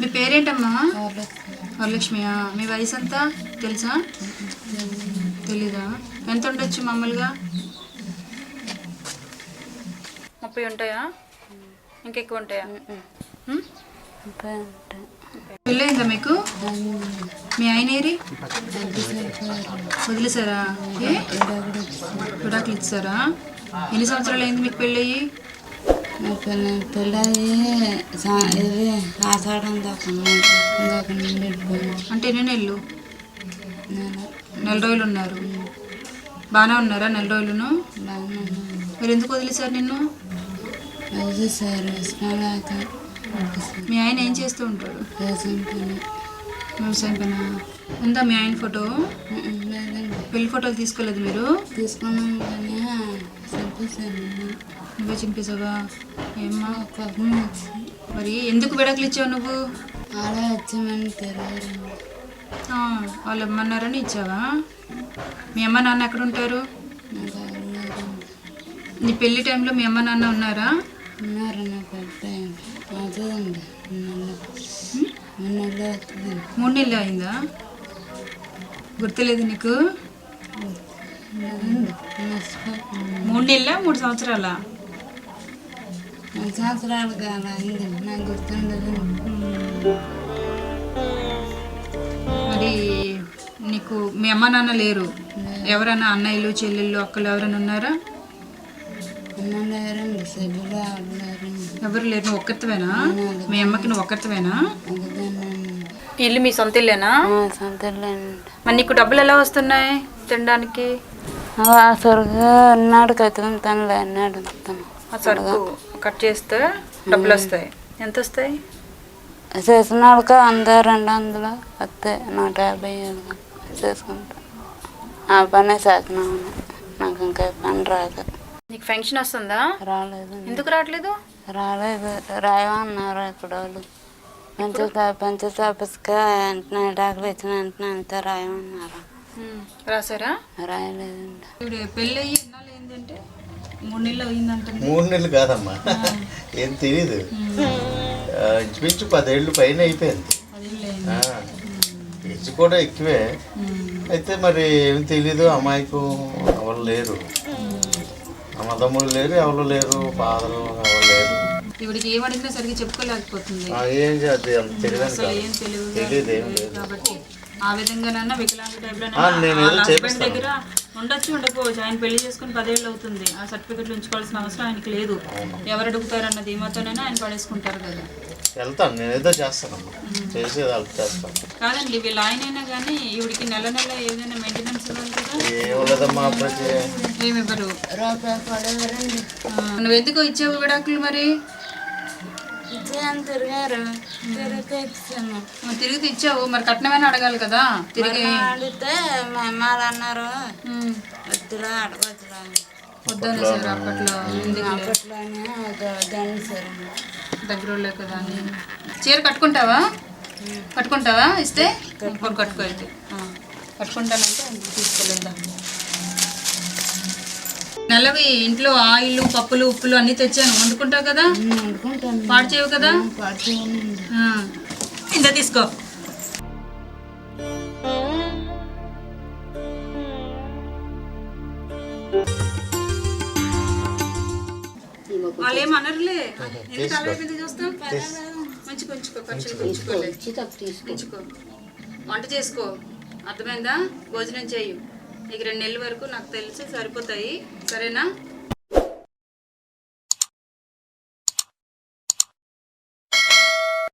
మీ పేరేంటమ్మా? వరలక్ష్మియా? మీ వయసు అంతా తెలుసా? తెలీదా? ఎంత ఉండొచ్చు మామూలుగా? 30 ఉంటాయా? ఇంకెక్కువ ఉంటాయా? పెళ్ళయిందా మీకు? మీ ఆయన ఏరి వదిలేసారా? విడాకులు ఇచ్చారా? ఎన్ని సంవత్సరాలు అయింది మీకు పెళ్ళయి? అంటే ఎన్ని నెలలు? నెల రోజులు ఉన్నారు. బాగానే ఉన్నారా నెల రోజులను? మీరు ఎందుకు వదిలేసారు నిన్ను? మీ ఆయన ఏం చేస్తూ ఉంటాడు? వ్యవసాయం పని. ఉందా మీ ఆయన ఫోటో? పెళ్లి ఫోటోలు తీసుకోలేదు మీరు? తీసుకున్నాం కానీ నువ్వే చింపేసావా? ఏమ్మా మరి ఎందుకు విడాకులు ఇచ్చావు నువ్వు? అలా వచ్చామని తెలియదు. వాళ్ళు ఇమ్మన్నారని ఇచ్చావా? మీ అమ్మ నాన్న ఎక్కడ ఉంటారు? నీ పెళ్లి టైంలో మీ అమ్మ నాన్న ఉన్నారా? ఉన్నారు. నాకు అదేండి 3 నెలలు అయిందా? గుర్తులేదు నీకు? 3 నెలలా 3 సంవత్సరాలా? 3 సంవత్సరాలు కాదు అయింది. నాకు గుర్తుండదు. మరి నీకు మీ అమ్మ నాన్న లేరు? ఎవరైనా అన్నయ్యలు చెల్లెళ్ళు అక్కలు ఎవరైనా ఉన్నారా? లేరండి. చెల్లెలు ఆడలేరండి. ఎవరు లేరు. నువ్వు ఒక్కరితవేనా? మీ అమ్మకి నువ్వు ఒక్కరితవేనా? ఇల్లు మీ సొంత ఇల్లేనా? సొంత ఇల్లేనండి. మరి నీకు డబ్బులు ఎలా వస్తున్నాయి తినడానికి? ఆ సరుకు అన్నాడు కతుకుతాను అన్నాడు. ఆ సరుకు కట్ చేస్తే డబ్బులు వస్తాయి. ఎంత వస్తాయి? చేసినాడు 100 200 వస్తాయి. 150 చేసుకుంటా. ఆ పనే చేస్తున్నాను. నాకు ఇంకా పని రాదు. నీకు ఫంక్షన్ వస్తుందా? రాలేదు. ఎందుకు రావట్లేదు? రాలేదు. రాయమన్నారు ఇక్కడ వాళ్ళు. పంచాయతీ ఆఫీస్కి వెంటనే డాక్టర్ ఇచ్చిన వెంటనే అంతా రాయమన్నారు. రాసారా? రాయలేదండి. ఇప్పుడు పెళ్ళి అయ్యి ఎన్నాళ్ళు ఏంటంటే 3 నెలలు అయిందంటే? 3 నెలలు కాదమ్మా, ఏం తెలీదు. ఇంచుమించు 10 ఏళ్ళు పైన అయిపోయింది. ఏజ్ కూడా ఎక్కువే. అయితే మరి ఏమి తెలీదు. అమ్మాయికు ఎవరు లేరు, అమ్మదమ్ములు లేరు, ఎవరు లేరు, ఫాదరు ఎవరు లేరు. ఇవిడికి ఏం అడిగినా సరిగ్గా చెప్పుకోలేకపోతుంది. ఏం చేద్ది అంత తెలియదు ఏం లేదు. కాబట్టి ఆ విధంగానన్నా వికలాంగ టైప్లో హస్బెండ్ దగ్గర ఉండొచ్చు ఉండకపోవచ్చు. ఆయన పెళ్లి చేసుకుని 10 ఏళ్ళు అవుతుంది. ఆ సర్టిఫికెట్లు ఉంచుకోవాల్సిన అవసరం ఆయనకి లేదు. ఎవరు అడుగుతారన్న ధీమాతోనైనా ఆయన పడేసుకుంటారు కదా. వెళ్తాను, నేనేదో చేస్తానమ్మా, చేసేది వాళ్ళకి చేస్తాను. కాదండి, వీళ్ళ ఆయన అయినా కానీ ఈవిడికి నెల ఏదైనా మెయింటెనెన్స్ ఇవ్వాలి కదా? ఏమలేదమ్మా, అప్పటికి ఏమి ఇవ్వరు. రూపాయి పడేవారండి. నువ్వు ఎందుకు ఇచ్చావు విడాకులు? మరి తిరిగారు. తిరిగితే ఇచ్చాను. తిరిగి ఇచ్చావు, మరి కట్నమైనా అడగాలి కదా. తిరిగి అడిగితే మా అమ్మాలు అన్నారు వద్దురా అడగొద్దురా వద్దనే సార్. అప్పట్లో అప్పట్లోనే దాన్ని సార్ దగ్గర కదా అని. చీర కట్టుకుంటావా? ఇస్తే కట్టుకో. అయితే కట్టుకుంటానంటే తీసుకెళ్ళిందా? నెలవి ఇంట్లో ఆయిల్ పప్పులు ఉప్పులు అన్నీ తెచ్చాను. వండుకుంటావు కదా? వండుకుంటాను. పాడు చేయవు కదా? ఇంత తీసుకో. వాళ్ళు ఏమనరులే. ఎందుకు అలా చూస్తాం? ఉంచుకో. వంట చేసుకో. అర్థమైందా? భోజనం చేయు. నీకు 2 నెలల వరకు నాకు తెలిసి సరిపోతాయి. సరేనా?